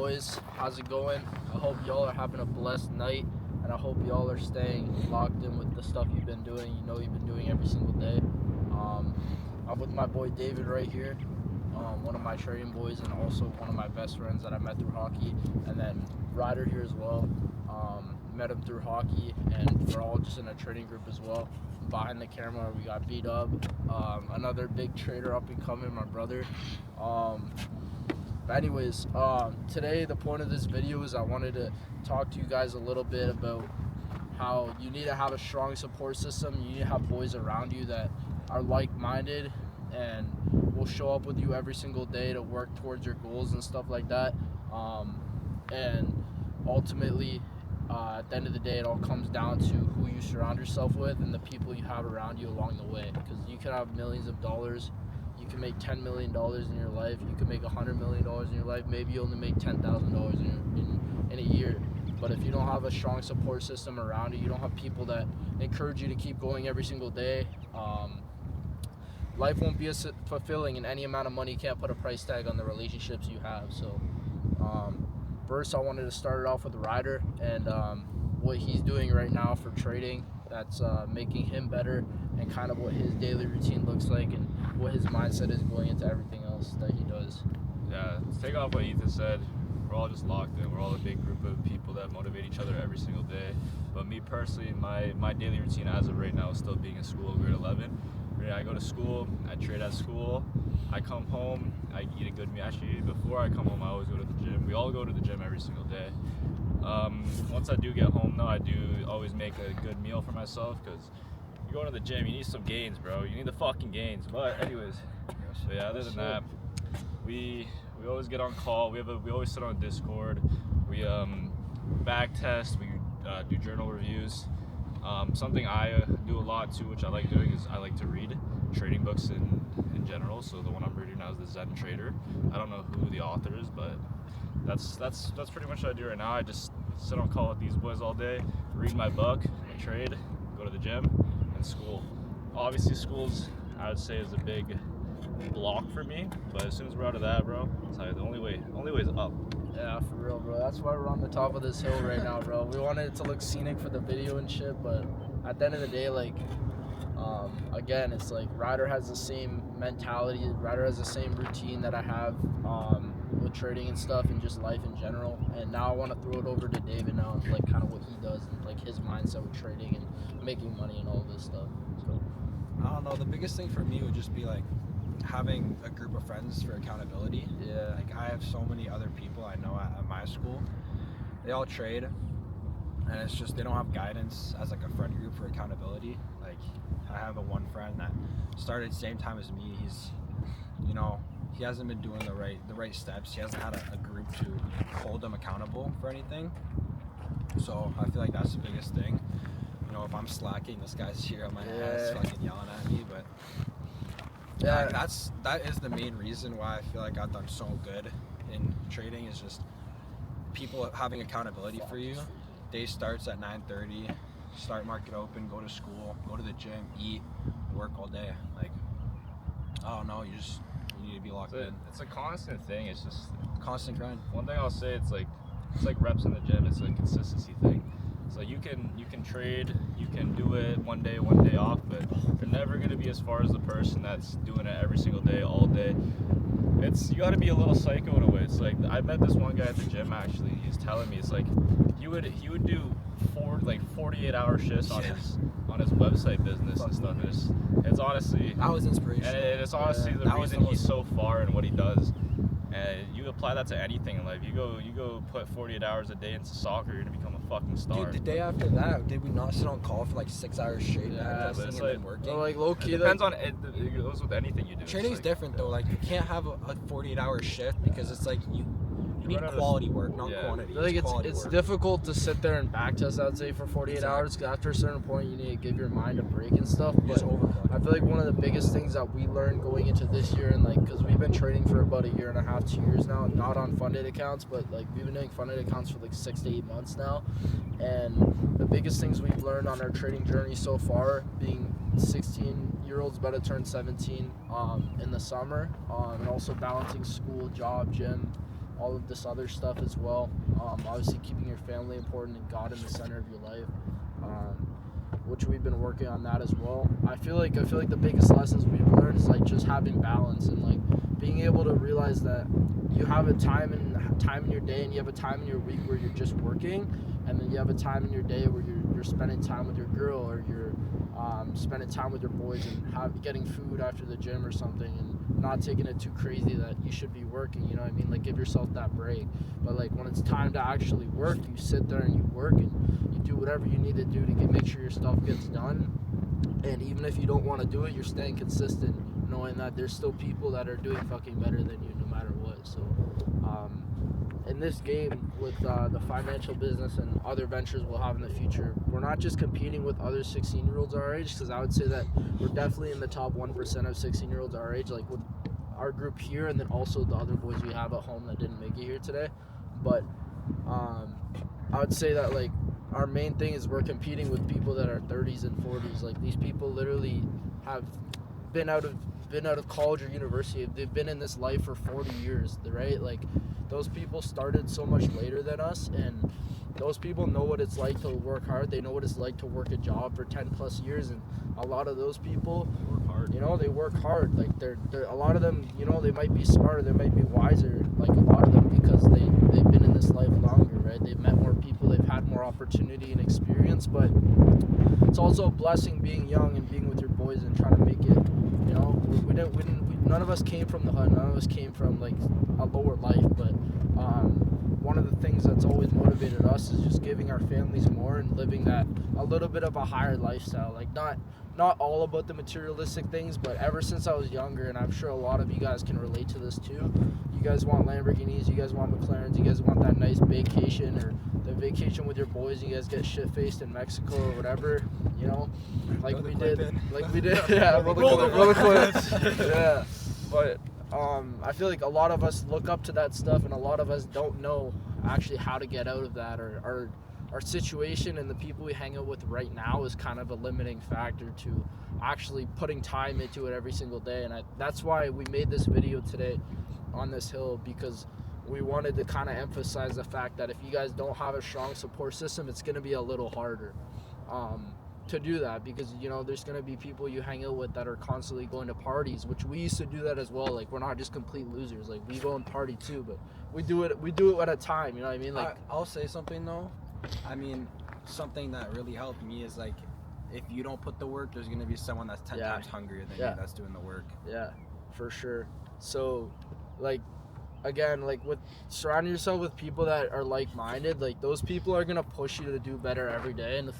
boys? How's it going? I hope y'all are having a blessed night, and I hope y'all are staying locked in with the stuff you've been doing. You know you've been doing every single day. I'm with my boy David right here, one of my trading boys and also one of my best friends that I met through hockey, and then Ryder here as well. Met him through hockey, and we're all just in a trading group as well. Behind the camera, we got B-Dub, another big trader up and coming, my brother. But anyways, today the point of this video is I wanted to talk to you guys a little bit about how you need to have a strong support system. You need to have boys around you that are like-minded and will show up with you every single day to work towards your goals and stuff like that. And ultimately, at the end of the day, it all comes down to who you surround yourself with and the people you have around you along the way. Because you can have millions of dollars, you can make $10 million in your life, you can make $100 million in your life, maybe you only make $10,000 in a year. But if you don't have a strong support system around you, you don't have people that encourage you to keep going every single day, life won't be as fulfilling, and any amount of money can't put a price tag on the relationships you have. So first I wanted to start it off with Ryder and what he's doing right now for trading that's making him better, and kind of what his daily routine looks like and what his mindset is going into everything else that he does. Yeah, to take off what Ethan said, we're all just locked in. We're all a big group of people that motivate each other every single day. But me personally, my daily routine as of right now is still being in school, grade 11. I go to school, I trade at school, I come home, I eat a good meal. Actually, before I come home, I always go to the gym. We all go to the gym every single day. Once I do get home, though, I do always make a good meal for myself, because you go to the gym, you need some gains, bro. You need the fucking gains. But anyways, so yeah, other than that, we always get on call. We always sit on Discord. We back test. We do journal reviews. Something I do a lot too, which I like doing, is I like to read trading books in general. So the one I'm reading now is the Zen Trader. I don't know who the author is, but that's pretty much what I do right now. I just sit on call with these boys all day, read my book, trade, go to the gym, and school. Obviously, school's, I would say, is a big block for me, but as soon as we're out of that, bro, it's like the only way is up. Yeah, for real, bro. That's why we're on the top of this hill right now, bro. We wanted it to look scenic for the video and shit, but at the end of the day, like, again, it's like Ryder has the same mentality. Ryder has the same routine that I have with trading and stuff and just life in general. And now I want to throw it over to David now, and like kind of what he does and like his mindset with trading and making money and all this stuff. So I don't know. The biggest thing for me would just be like having a group of friends for accountability. Yeah. Like I have so many other people I know at my school. They all trade, and it's just they don't have guidance as like a friend group for accountability. Like I have one friend that started the same time as me. He's, he hasn't been doing the right steps. He hasn't had a group to hold him accountable for anything. So I feel like that's the biggest thing. If I'm slacking, this guy's here on my ass fucking yelling at me, but yeah, that is the main reason why I feel like I've done so good in trading, is just people having accountability for you. Day starts at 9:30, start market open, go to school, go to the gym, eat, work all day. Like, I don't know, you need to be locked in. It's a constant thing. It's just constant grind. One thing I'll say, it's like reps in the gym. It's a consistency thing. So you can trade, you can do it one day off, but you're never gonna be as far as the person that's doing it every single day, all day. You gotta be a little psycho in a way. It's like, I met this one guy at the gym actually. He's telling me, it's like he would do 48-hour shifts on his website business and stuff. It's honestly, that was inspirational. And it's honestly the reason he's so far in what he does. And you apply that to anything in life. You go put 48 hours a day into soccer, you're gonna become a fucking star. Dude, the day after that, did we not sit on call for like 6 hours straight? Yeah, but it's like working. Like low key, it depends on it. It goes with anything you do. Trading's different though. Like you can't have a 48-hour shift, because it's like you need quality work, not quantity. Like it's difficult to sit there and backtest, I would say, for 48 hours, because after a certain point you need to give your mind a break and stuff. But I feel like one of the biggest things that we learned going into this year, and like, because we've been trading for about 1.5 years, 2 years now, not on funded accounts, but like we've been doing funded accounts for like 6 to 8 months now. And the biggest things we've learned on our trading journey so far, being 16-year-olds about to turn 17 in the summer, and also balancing school, job, gym, all of this other stuff as well. Obviously keeping your family important and God in the center of your life, which we've been working on that as well. I feel like the biggest lessons we've learned is like just having balance and like being able to realize that you have a time in your day and you have a time in your week where you're just working, and then you have a time in your day where you're spending time with your girl, or you're spending time with your boys and getting food after the gym or something, and not taking it too crazy that you should be working, you know what I mean? Like, give yourself that break. But like when it's time to actually work, you sit there and you work and you do whatever you need to do to make sure your stuff gets done. And even if you don't want to do it, you're staying consistent, knowing that there's still people that are doing fucking better than you no matter what. So in this game, with the financial business and other ventures we'll have in the future, we're not just competing with other 16-year-olds our age, because I would say that we're definitely in the top 1% of 16-year-olds our age, like with our group here, and then also the other boys we have at home that didn't make it here today. But I would say that like our main thing is we're competing with people that are 30s and 40s. Like, these people literally have been out of college or university. They've been in this life for 40 years, right? Like, those people started so much later than us, and those people know what it's like to work hard. They know what it's like to work a job for 10 plus years, and a lot of those people Work hard. You know, they work hard. Like, they're a lot of them, you know, they might be smarter, they might be wiser, like a lot of them, because they've been in this life longer, right? They've met more people, they've had more opportunity and experience. But it's also a blessing being young and being with your boys and trying to make it. You know, none of us came from the hood, none of us came from like a lower life, but one of the things that's always motivated us is just giving our families more and living that a little bit of a higher lifestyle. Like, not all about the materialistic things, but ever since I was younger, and I'm sure a lot of you guys can relate to this too, you guys want Lamborghinis, you guys want McLarens, you guys want that nice vacation, or the vacation with your boys, you guys get shit-faced in Mexico or whatever, you know, like we did, yeah, roll the clip. Yeah, but I feel like a lot of us look up to that stuff, and a lot of us don't know actually how to get out of that, or our situation and the people we hang out with right now is kind of a limiting factor to actually putting time into it every single day. And that's why we made this video today on this hill, because we wanted to kind of emphasize the fact that if you guys don't have a strong support system, it's going to be a little harder to do that, because, you know, there's going to be people you hang out with that are constantly going to parties, which we used to do that as well. Like, we're not just complete losers. Like, we go and party too, but we do it at a time, you know what I mean? Like, I'll say something though. I mean, something that really helped me is like, if you don't put the work, there's gonna be someone that's 10 times hungrier than you that's doing the work. Yeah, for sure. So, like, again, like, with surrounding yourself with people that are like-minded, like, those people are gonna push you to do better every day. And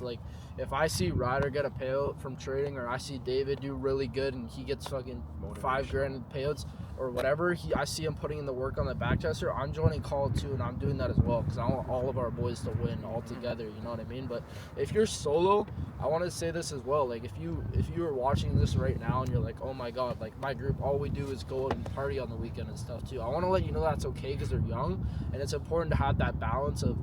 if I see Ryder get a payout from trading, or I see David do really good and he gets fucking $5,000 in payouts or whatever, I see him putting in the work on the back tester, I'm joining call too, and I'm doing that as well, because I want all of our boys to win all together, you know what I mean? But if you're solo, I want to say this as well, like, if you are watching this right now and you're like, oh my god, like, my group, all we do is go and party on the weekend and stuff too, I want to let you know that's okay, because they're young, and it's important to have that balance of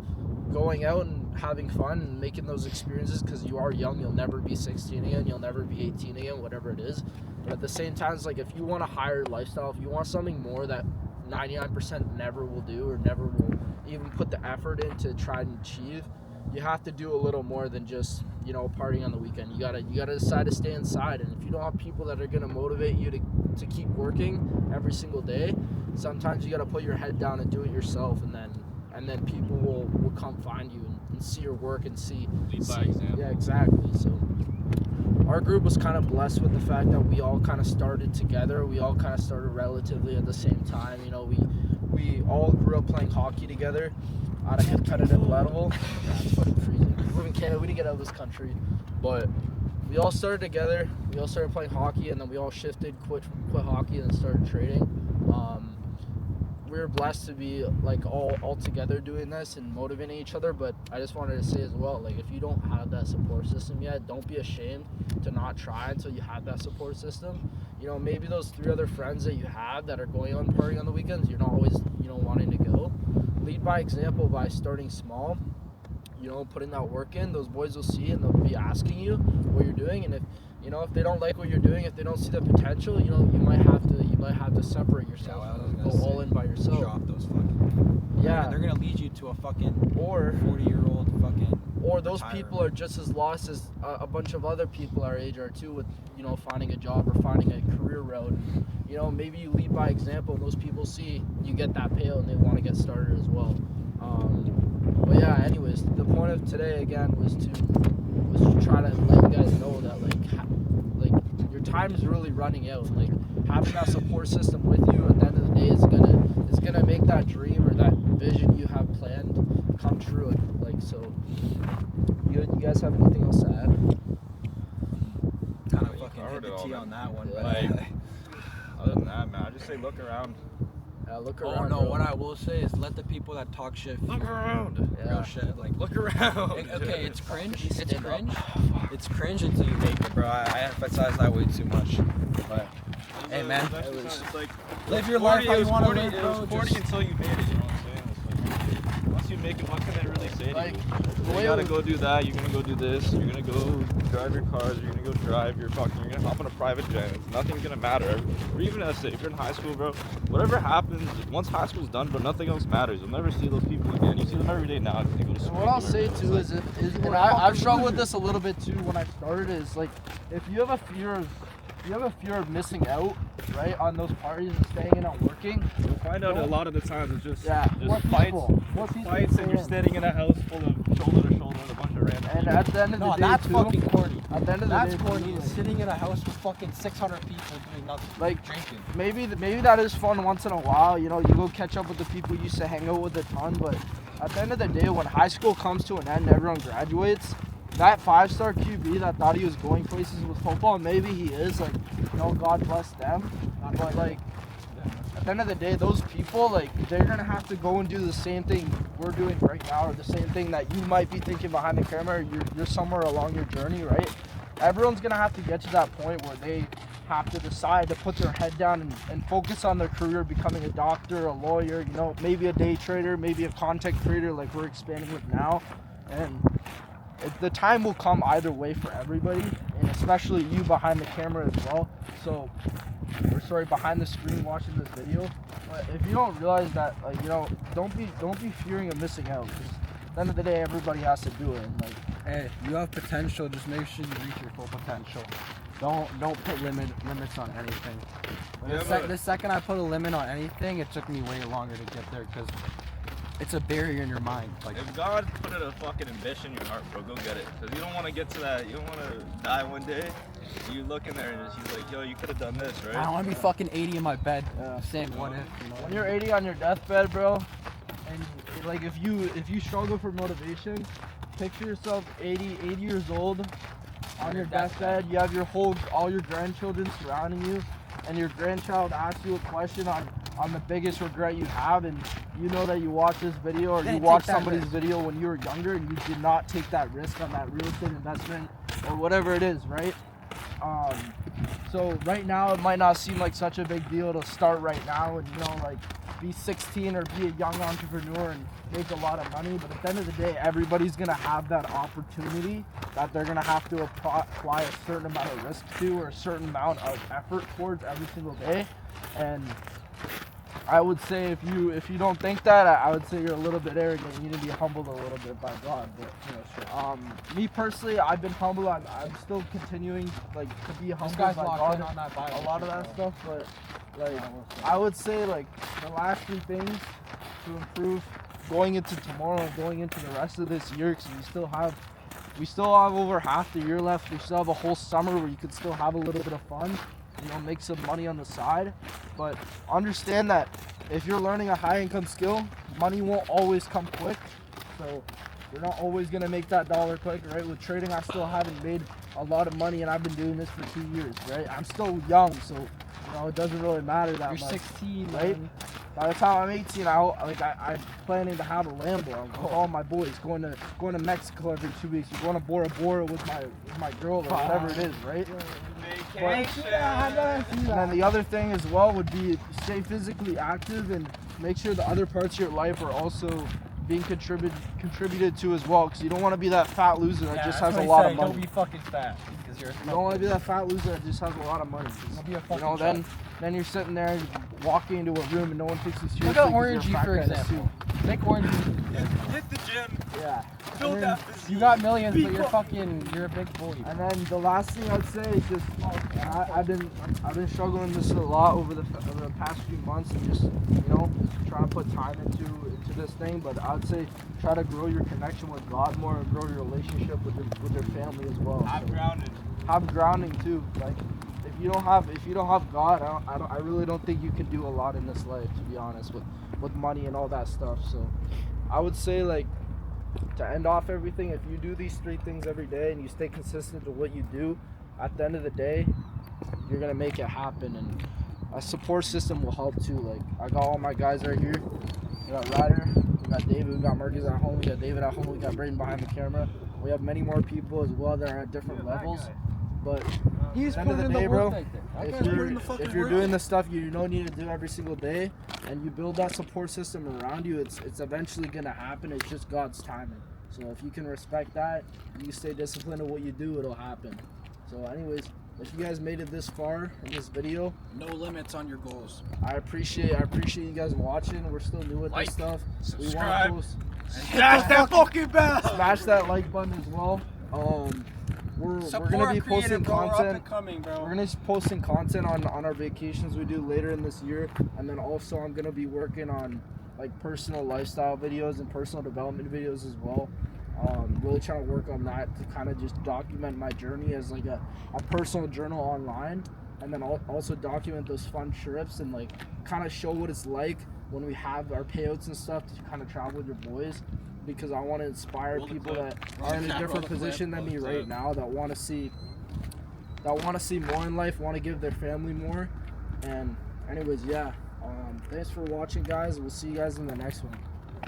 going out and having fun and making those experiences, because you are young. You'll never be 16 again, you'll never be 18 again, whatever it is. But at the same time, it's like, if you want a higher lifestyle, if you want something more that 99% never will do, or never will even put the effort in to try and achieve, you have to do a little more than just, you know, partying on the weekend. You gotta decide to stay inside. And if you don't have people that are gonna motivate you to keep working every single day, sometimes you gotta put your head down and do it yourself, and then people will come find you and see your work and see. Lead by example. Yeah, exactly. So our group was kind of blessed with the fact that we all kind of started together. We all kind of started relatively at the same time. You know, we all grew up playing hockey together at a competitive level. Yeah, it's fucking freezing. We live in Canada. We didn't get out of this country, but we all started together. We all started playing hockey, and then we all quit hockey, and then started trading. We were blessed to be like all together doing this and motivating each other. But I just wanted to say as well, like, if you don't have that support system yet, don't be ashamed to not try until you have that support system. You know, maybe those 3 other friends that you have that are going on partying on the weekends, you're not always, you know, wanting to go. Lead by example by starting small, you know, putting that work in. Those boys will see, and they'll be asking you what you're doing. And if they don't like what you're doing, if they don't see the potential, you know, you might have to might have to separate yourself and go all in by yourself. Drop those fucking. Yeah. They're gonna lead you to a fucking Or 40-year-old fucking. or those retirer. people are just as lost as a bunch of other people our age are too, with finding a job or finding a career route. Maybe you lead by example, and those people see you get that pail and they want to get started as well. But yeah, anyways, the point of today again was to try to let you guys know that like your time is really running out. Like having that support system with you at the end of the day is gonna make that dream or that vision you have planned come true. So, you guys have anything else to add? Kind of fucking hit the T on that one, but other than that, man, I just say look around. Look oh around. no, bro. what I will say is let the people that talk shit Look around. real shit. Like Look around. okay, it's cringe. It's cringe. It's cringe until you make it, bro. I emphasize that way too much. But hey, man, It's like live your life how you want to live, It bro. was 40 until you made it. You know what I'm saying? It's like, once you make it, what can I really say to you? You gotta go do that. You're gonna go do this. You're gonna go drive your cars. You're gonna go drive your fucking. You're gonna hop on a private jet. Nothing's gonna matter. Or even if you're in high school, bro. Whatever happens, once high school's done, bro, nothing else matters. You'll never see those people again. You see them every day now. They go to school. What I'll say too is and I've struggled with this a little bit too when I started, is like if you have a fear of missing out, right, on those parties and staying in and working, You'll find out a lot of the times it's just what fights. people Fights, and you're stay in. standing in a house full of shoulder to shoulder with a bunch of random And people. at the end of the No, day, that's too, fucking corny. At the end of the That's day, corny. too, Is sitting in a house with fucking 600 people doing nothing. Like, drinking. maybe that is fun once in a while. You go catch up with the people you used to hang out with a ton. But at the end of the day, when high school comes to an end, everyone graduates. That 5-star QB that thought he was going places with football, maybe he is. Like, God bless them. But like, at the end of the day, those people, like, they're gonna have to go and do the same thing we're doing right now, or the same thing that you might be thinking behind the camera. You're somewhere along your journey, right? Everyone's gonna have to get to that point where they have to decide to put their head down and focus on their career, becoming a doctor, a lawyer, maybe a day trader, maybe a content creator like we're expanding with now. And the time will come either way for everybody, and especially you behind the camera as well. So, behind the screen watching this video. But if you don't realize that, don't be fearing of missing out. 'Cause at the end of the day, everybody has to do it. And Hey, you have potential. Just make sure you reach your full potential. Don't put limits on anything. The second I put a limit on anything, it took me way longer to get there because it's a barrier in your mind. Like, if God put a fucking ambition in your heart, bro, go get it. Because you don't want to get to that. You don't want to die one day. You look in there and she's like, yo, you could have done this, right? I don't want to be fucking 80 in my bed saying what if. when you're 80 on your deathbed, bro, and like if you struggle for motivation, picture yourself 80 years old on your deathbed. You have all your grandchildren surrounding you, and your grandchild asks you a question on the biggest regret you have, and you know that you watched this video or you watched somebody's video when you were younger and you did not take that risk on that real estate investment or whatever it is, right? So right now it might not seem like such a big deal to start right now and be 16 or be a young entrepreneur and make a lot of money, but at the end of the day, everybody's gonna have that opportunity that they're gonna have to apply a certain amount of risk to, or a certain amount of effort towards every single day. And I would say if you don't think that, I would say you're a little bit arrogant. You need to be humbled a little bit by God. But me personally, I've been humbled. I'm still continuing to be humbled by God on that Bible a lot of that stuff. But I would say the last 3 things to improve going into tomorrow and going into the rest of this year, because we still have over half the year left. We still have a whole summer where you could still have a little bit of fun, make some money on the side. But understand that if you're learning a high income skill, money won't always come quick. So you're not always gonna make that dollar quick, right? With trading, I still haven't made a lot of money, and I've been doing this for 2 years, right? I'm still young, so it doesn't really matter that much. You're 16, right? man. By the time I'm 18, I'm planning to have a Lambo. I'm with all my boys going to Mexico every 2 weeks. We're going to Bora Bora with my girl or whatever it is, right? And then the other thing as well would be stay physically active and make sure the other parts of your life are also being contributed to as well, because you don't want to be that fat loser that just has a lot of money. Don't be fucking fat because you're. You don't want to be that fat loser that just has a lot of money. Don't be a fucking Then you're sitting there walking into a room and no one takes you seriously. Look at 'cause you're a Orangey, fat for guy in a example. suit. Take Orangey. Hit the gym. Yeah. Build And then- that physique. You got millions, but you're Beat you're a big boy. And then the last thing I'd say is just I've been struggling this a lot over the past few months and just trying to put time into this thing. But I'd say try to grow your connection with God more and grow your relationship with your family as well. I'm So grounded. have grounding too. Like if you don't have God, I really don't think you can do a lot in this life, to be honest, with money and all that stuff. So I would say, like, to end off everything, if you do these 3 things every day and you stay consistent to what you do, at the end of the day, you're gonna make it happen. And a support system will help too. Like, I got all my guys right here. We got Ryder, we got David, we got Marcus at home, we got David at home, we got Brayden behind the camera. We have many more people as well that are at different levels. But He's at the end of the putting in day, the bro, work right there. That if guy's you're, putting the fucking if you're work doing in. the stuff you need to do every single day and you build that support system around you, it's eventually gonna happen. It's just God's timing. So if you can respect that, you stay disciplined in what you do, it'll happen. So anyways, if you guys made it this far in this video, No limits on your goals. I appreciate you guys watching. We're still new at Like, this stuff. subscribe. We want to Smash that fucking bell. smash that like button as well. We're gonna be posting content. We're gonna be posting content on our vacations we do later in this year, and then also I'm gonna be working on like personal lifestyle videos and personal development videos as well. Really trying to work on that to kind of just document my journey as like a personal journal online, and then also document those fun trips and like kind of show what it's like when we have our payouts and stuff to kind of travel with your boys, because I want to inspire people that are in a different position than me right now, that want to see more in life, want to give their family more. And anyways, yeah, thanks for watching, guys. We'll see you guys in the next one.